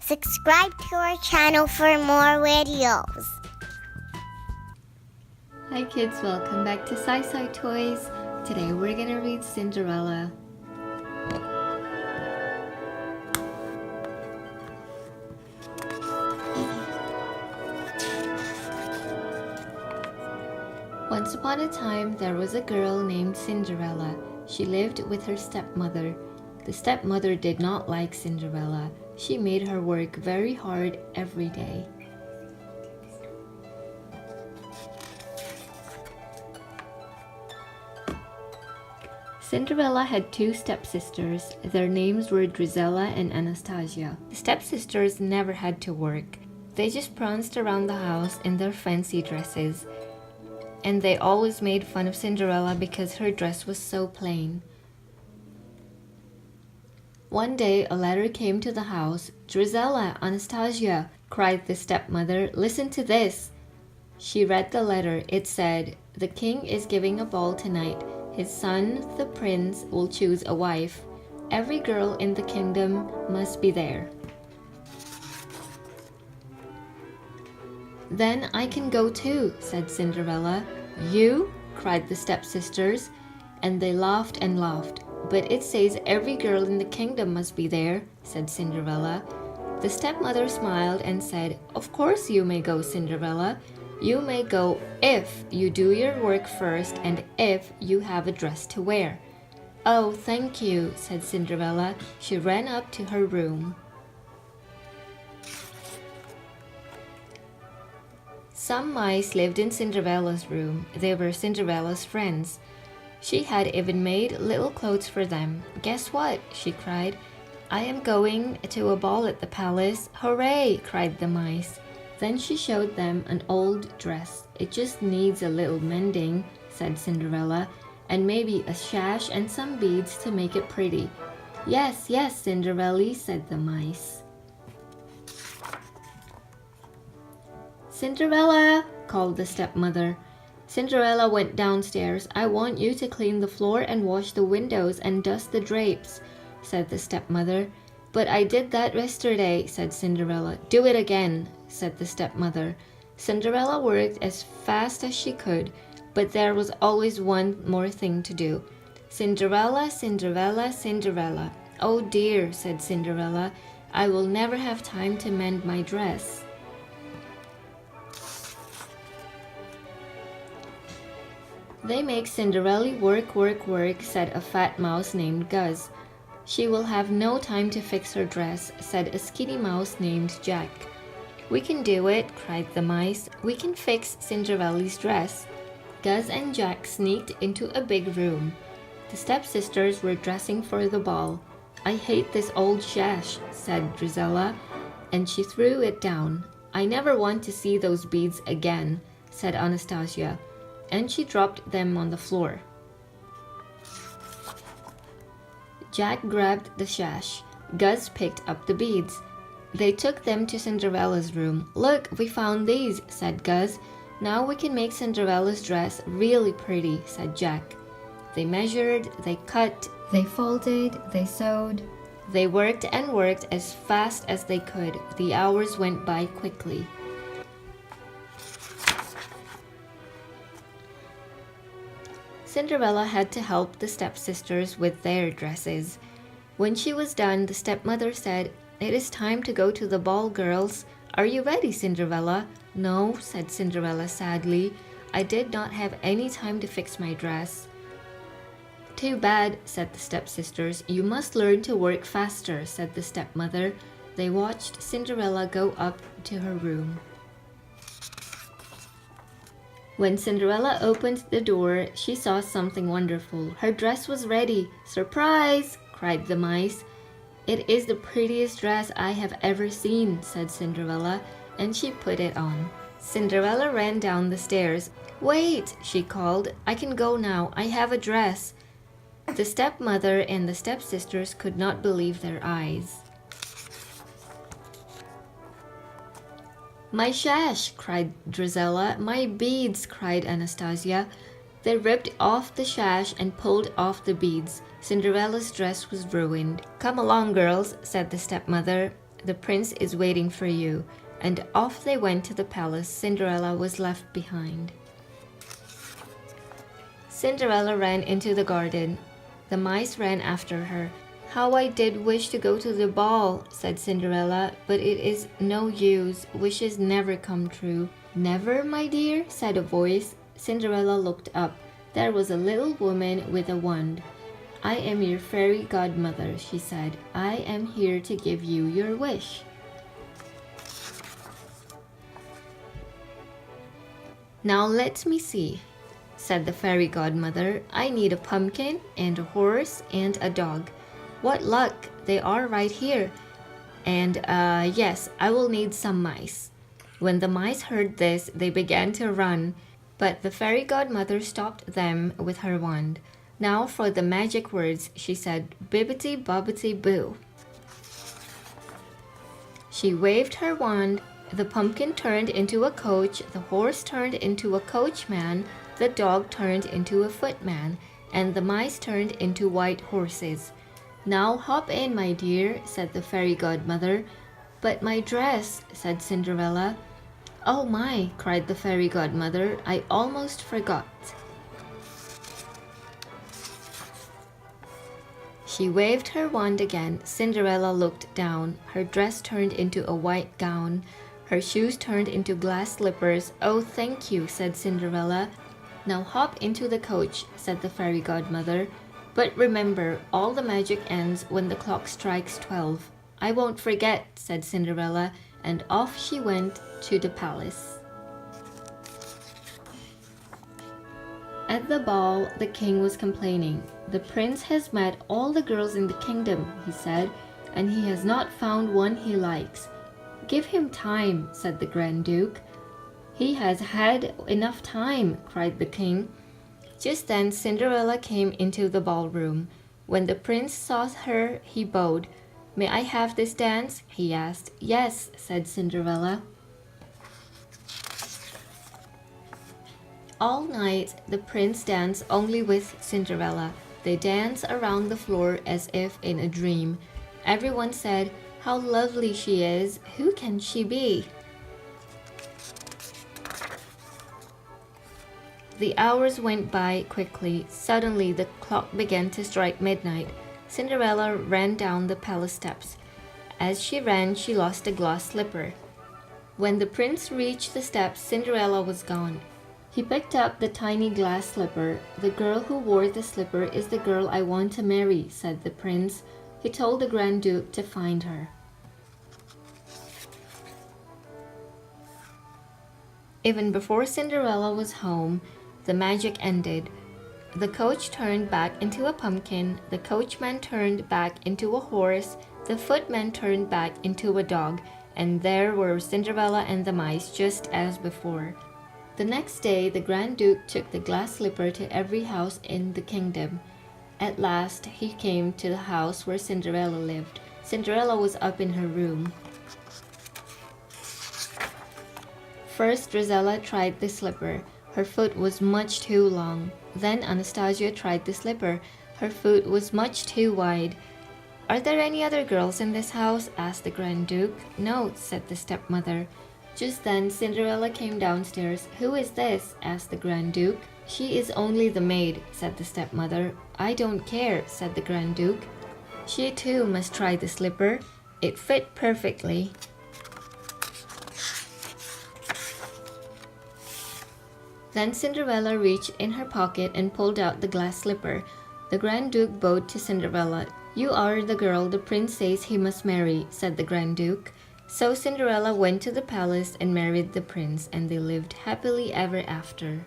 Subscribe to our channel for more videos. Hi kids, welcome back to SySy Toys. Today we're gonna read Cinderella. Once upon a time, there was a girl named Cinderella. She lived with her stepmother. The stepmother did not like Cinderella. She made her work very hard every day. Cinderella had two stepsisters. Their names were Drizella and Anastasia. The stepsisters never had to work. They just pranced around the house in their fancy dresses. And they always made fun of Cinderella because her dress was so plain. One day, a letter came to the house. "Drizella, Anastasia," cried the stepmother, "listen to this." She read the letter. It said, "The king is giving a ball tonight. His son, the prince, will choose a wife. Every girl in the kingdom must be there." "Then I can go too," said Cinderella. "You?" cried the stepsisters, and they laughed and laughed. "But it says every girl in the kingdom must be there," said Cinderella. The stepmother smiled and said, "Of course you may go, Cinderella. You may go if you do your work first and if you have a dress to wear." "Oh, thank you," said Cinderella. She ran up to her room. Some mice lived in Cinderella's room. They were Cinderella's friends. She had even made little clothes for them. "Guess what?" she cried. "I am going to a ball at the palace." "Hooray!" cried the mice. Then she showed them an old dress. "It just needs a little mending," said Cinderella, "and maybe a sash and some beads to make it pretty." "Yes, yes, Cinderella," said the mice. "Cinderella!" called the stepmother. Cinderella went downstairs. "I want you to clean the floor and wash the windows and dust the drapes," said the stepmother. "But I did that yesterday," said Cinderella. "Do it again," said the stepmother. Cinderella worked as fast as she could, but there was always one more thing to do. "Cinderella, Cinderella, Cinderella." "Oh dear," said Cinderella, "I will never have time to mend my dress." "They make Cinderella work, work, work," said a fat mouse named Gus. "She will have no time to fix her dress," said a skinny mouse named Jaq. "We can do it," cried the mice. "We can fix Cinderella's dress." Gus and Jaq sneaked into a big room. The stepsisters were dressing for the ball. "I hate this old sash," said Drizella, and she threw it down. "I never want to see those beads again," said Anastasia, and she dropped them on the floor. Jaq grabbed the sash. Gus picked up the beads. They took them to Cinderella's room. "Look, we found these," said Gus. "Now we can make Cinderella's dress really pretty," said Jaq. They measured, they cut, they folded, they sewed. They worked and worked as fast as they could. The hours went by quickly. Cinderella had to help the stepsisters with their dresses. When she was done, the stepmother said, "It is time to go to the ball, girls. Are you ready, Cinderella?" "No," said Cinderella sadly. "I did not have any time to fix my dress." "Too bad," said the stepsisters. "You must learn to work faster," said the stepmother. They watched Cinderella go up to her room. When Cinderella opened the door, she saw something wonderful. Her dress was ready. "Surprise!" cried the mice. "It is the prettiest dress I have ever seen," said Cinderella, and she put it on. Cinderella ran down the stairs. "Wait!" she called. "I can go now. I have a dress." The stepmother and the stepsisters could not believe their eyes. "My sash!" cried Drizella. "My beads!" cried Anastasia. They ripped off the sash and pulled off the beads. Cinderella's dress was ruined. "Come along, girls," said the stepmother. the prince is waiting for you." And off they went to the palace. Cinderella was left behind. Cinderella ran into the garden. The mice ran after her. "How I did wish to go to the ball," said Cinderella, "but it is no use. Wishes never come true." "Never, my dear?" said a voice. Cinderella looked up. There was a little woman with a wand. "I am your fairy godmother," she said. "I am here to give you your wish." "Now let me see," said the fairy godmother. "I need a pumpkin and a horse and a dog. What luck, they are right here. And yes, I will need some mice." When the mice heard this, they began to run, but the fairy godmother stopped them with her wand. "Now for the magic words," she said. "Bibbidi bobbidi boo." She waved her wand. The pumpkin turned into a coach, the horse turned into a coachman, the dog turned into a footman, and the mice turned into white horses. "Now hop in, my dear," said the fairy godmother. "But my dress," said Cinderella. "Oh my," cried the fairy godmother, "I almost forgot." She waved her wand again. Cinderella looked down. Her dress turned into a white gown. Her shoes turned into glass slippers. "Oh, thank you," said Cinderella. "Now hop into the coach," said the fairy godmother. "But remember, all the magic ends when the clock strikes 12. "I won't forget," said Cinderella, and off she went to the palace. At the ball, the king was complaining. "The prince has met all the girls in the kingdom," he said, "and he has not found one he likes." "Give him time," said the Grand Duke. "He has had enough time," cried the king. Just then Cinderella came into the ballroom. When the prince saw her, he bowed. "May I have this dance?" he asked. "Yes," said Cinderella. All night, the prince danced only with Cinderella. They danced around the floor as if in a dream. Everyone said, "How lovely she is! Who can she be?" The hours went by quickly. Suddenly, the clock began to strike midnight. Cinderella ran down the palace steps. As she ran, she lost a glass slipper. When the prince reached the steps, Cinderella was gone. He picked up the tiny glass slipper. "The girl who wore the slipper is the girl I want to marry," said the prince. He told the Grand Duke to find her. Even before Cinderella was home, the magic ended. The coach turned back into a pumpkin, the coachman turned back into a horse, the footman turned back into a dog, and there were Cinderella and the mice just as before. The next day, the Grand Duke took the glass slipper to every house in the kingdom. At last, he came to the house where Cinderella lived. Cinderella was up in her room. First, Rosella tried the slipper. Her foot was much too long. Then Anastasia tried the slipper. Her foot was much too wide. "Are there any other girls in this house?" asked the Grand Duke. "No," said the stepmother. Just then Cinderella came downstairs. "Who is this?" asked the Grand Duke. "She is only the maid," said the stepmother. "I don't care," said the Grand Duke. "She too must try the slipper. It fit perfectly." Then Cinderella reached in her pocket and pulled out the glass slipper. The Grand Duke bowed to Cinderella. "You are the girl the prince says he must marry," said the Grand Duke. So Cinderella went to the palace and married the prince, and they lived happily ever after.